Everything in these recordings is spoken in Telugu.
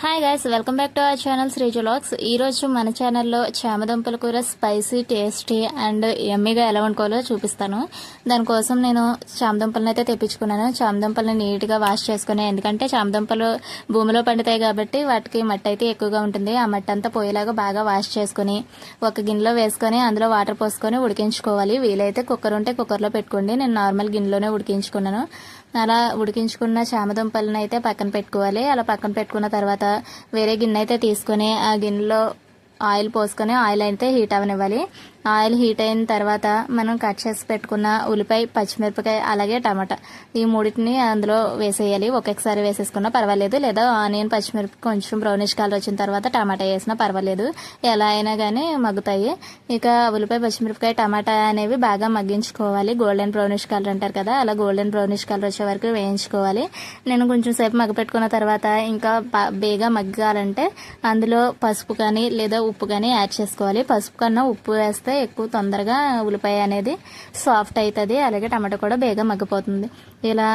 Hi guys, welcome back to our channel Sreeju vlogs. ఈ రోజు మన ఛానల్లో చామదుంపల కూర స్పైసీ, టేస్టీ అండ్ యమ్మీగా ఎలా వండుకోవాలో చూపిస్తాను. దానికోసం నేను చామదుంపలను అయితే తెప్పించుకున్నాను. చామదుంపలను నీట్గా వాష్ చేసుకుని, ఎందుకంటే చామదుంపలు భూమిలో పండుతాయి కాబట్టి వాటికి మట్టి అయితే ఎక్కువగా ఉంటుంది. ఆ మట్టి అంతా పోయేలాగా బాగా వాష్ చేసుకుని ఒక గిన్నెలో వేసుకొని అందులో వాటర్ పోసుకొని ఉడికించుకోవాలి. వీలైతే కుక్కర్ ఉంటే కుక్కర్లో పెట్టుకోండి. నేను నార్మల్ గిన్నెలోనే ఉడికించుకున్నాను. అలా ఉడికించుకున్న చామదుంపలను అయితే పక్కన పెట్టుకోవాలి. అలా పక్కన పెట్టుకున్న తర్వాత వేరే గిన్నె అయితే తీసుకొని ఆ గిన్నెలో ఆయిల్ పోసుకొని ఆయిల్ అయితే హీట్ అవనివ్వాలి. ఆయిల్ హీట్ అయిన తర్వాత మనం కట్ చేసి పెట్టుకున్న ఉల్లిపాయ, పచ్చిమిరపకాయ అలాగే టమాటా ఈ మూడింటిని అందులో వేసేయాలి. ఒక్కొక్కసారి వేసేసుకున్నా పర్వాలేదు, లేదా ఆనియన్, పచ్చిమిరపకాయ కొంచెం బ్రౌనిష్ కలర్ వచ్చిన తర్వాత టమాటా వేసినా పర్వాలేదు, ఎలా అయినా కానీ మగ్గుతాయి. ఇక ఉల్లిపాయ, పచ్చిమిరపకాయ, టమాటా అనేవి బాగా మగ్గించుకోవాలి. గోల్డెన్ బ్రౌనిష్ కలర్ అంటారు కదా, అలా గోల్డెన్ బ్రౌనిష్ కలర్ వచ్చే వరకు వేయించుకోవాలి. నేను కొంచెం సేపు మగ్గపెట్టుకున్న తర్వాత ఇంకా బేగా మగ్గాలంటే అందులో పసుపు కానీ లేదా ఉప్పు కానీ యాడ్ చేసుకోవాలి. పసుపు కన్నా ఉప్పు వేస్తే ఎక్కువ తొందరగా ఉల్లిపాయ అనేది సాఫ్ట్ అవుతుంది, అలాగే టమాటా కూడా బేగా మగ్గిపోతుంది. ఇలా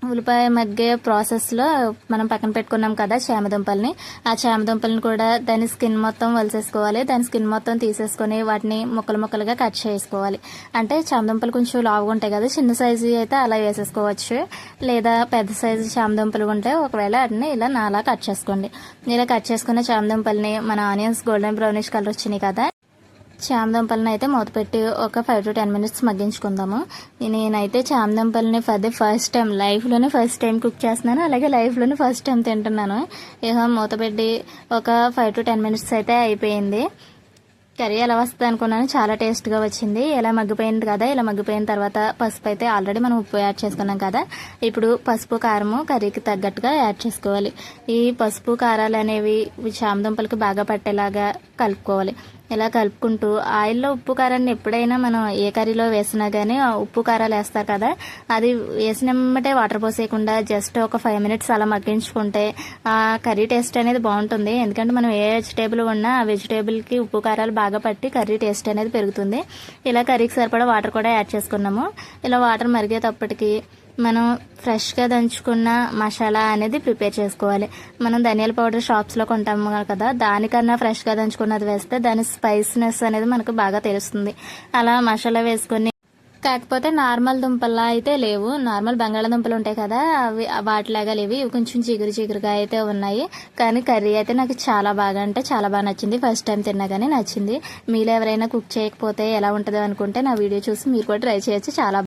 ఉల్లిపాయ మగ్గే ప్రాసెస్లో మనం పక్కన పెట్టుకున్నాం కదా చామదుంపల్ని, ఆ చామదుంపల్ని కూడా దాని స్కిన్ మొత్తం వలిసేసుకోవాలి. దాని స్కిన్ మొత్తం తీసేసుకొని వాటిని ముక్కలు ముక్కలుగా కట్ చేసుకోవాలి. అంటే చామదుంపలు కొంచెం లావుగా ఉంటాయి కదా, చిన్న సైజు అయితే అలా వేసేసుకోవచ్చు, లేదా పెద్ద సైజు చామదుంపలు ఉంటే ఒకవేళ వాటిని ఇలా నాలా కట్ చేసుకోండి. ఇలా కట్ చేసుకున్న చామదుంపల్ని మన ఆనియన్స్ గోల్డెన్ బ్రౌనిష్ కలర్ వచ్చినాయి కదా, చామదుంపలను అయితే మూతపెట్టి ఒక 5 to 10 minutes మగ్గించుకుందాము. నేనైతే చామదుంపలని ఫర్ ది ఫస్ట్ టైం లైఫ్లోనే ఫస్ట్ టైం కుక్ చేస్తున్నాను, అలాగే లైఫ్లోనే ఫస్ట్ టైం తింటున్నాను. ఇక మూతపెట్టి ఒక 5 to 10 minutes అయితే అయిపోయింది. కర్రీ ఎలా వస్తుంది అనుకున్నాను, చాలా టేస్ట్గా వచ్చింది. ఇలా మగ్గిపోయింది కదా, ఇలా మగ్గిపోయిన తర్వాత పసుపు అయితే ఆల్రెడీ మనం ఉప్పు యాడ్ చేసుకున్నాం కదా, ఇప్పుడు పసుపు, కారము కర్రీకి తగ్గట్టుగా యాడ్ చేసుకోవాలి. ఈ పసుపు, కారాలు అనేవి చామదుంపలకి బాగా పట్టేలాగా కలుపుకోవాలి. ఇలా కలుపుకుంటూ ఆయిల్లో ఉప్పు కారాన్ని ఎప్పుడైనా మనం ఏ కర్రీలో వేసినా కానీ ఉప్పు కారాలు వేస్తారు కదా, అది వేసినమ్మటే వాటర్ పోసేయకుండా జస్ట్ ఒక 5 minutes అలా మగ్గించుకుంటే ఆ కర్రీ టేస్ట్ అనేది బాగుంటుంది. ఎందుకంటే మనం ఏ వెజిటేబుల్ ఉన్నా ఆ వెజిటేబుల్కి ఉప్పు కారాలు బాగా పట్టి కర్రీ టేస్ట్ అనేది పెరుగుతుంది. ఇలా కర్రీకి సరిపడా వాటర్ కూడా యాడ్ చేసుకున్నాము. ఇలా వాటర్ మరిగేటప్పటికి మనం ఫ్రెష్గా దంచుకున్న మసాలా అనేది ప్రిపేర్ చేసుకోవాలి. మనం ధనియాల పౌడర్ షాప్స్లో కొంటాము కదా, దానికన్నా ఫ్రెష్గా దంచుకున్నది వేస్తే దాని స్పైసీనెస్ అనేది మనకు బాగా తెలుస్తుంది. అలా మసాలా వేసుకొని, కాకపోతే నార్మల్ దుంపల్లా అయితే లేవు, నార్మల్ బంగాళాదుంపలు ఉంటాయి కదా అవి వాటిలాగా లేవు, ఇవి కొంచెం చిగురుగా అయితే ఉన్నాయి. కానీ కర్రీ అయితే నాకు చాలా బాగా అంటే చాలా బాగా నచ్చింది. ఫస్ట్ టైం తిన్నా కానీ నచ్చింది. మీలో ఎవరైనా కుక్ చేయకపోతే ఎలా ఉంటుందో అనుకుంటే నా వీడియో చూసి మీరు కూడా ట్రై చేయొచ్చు. చాలా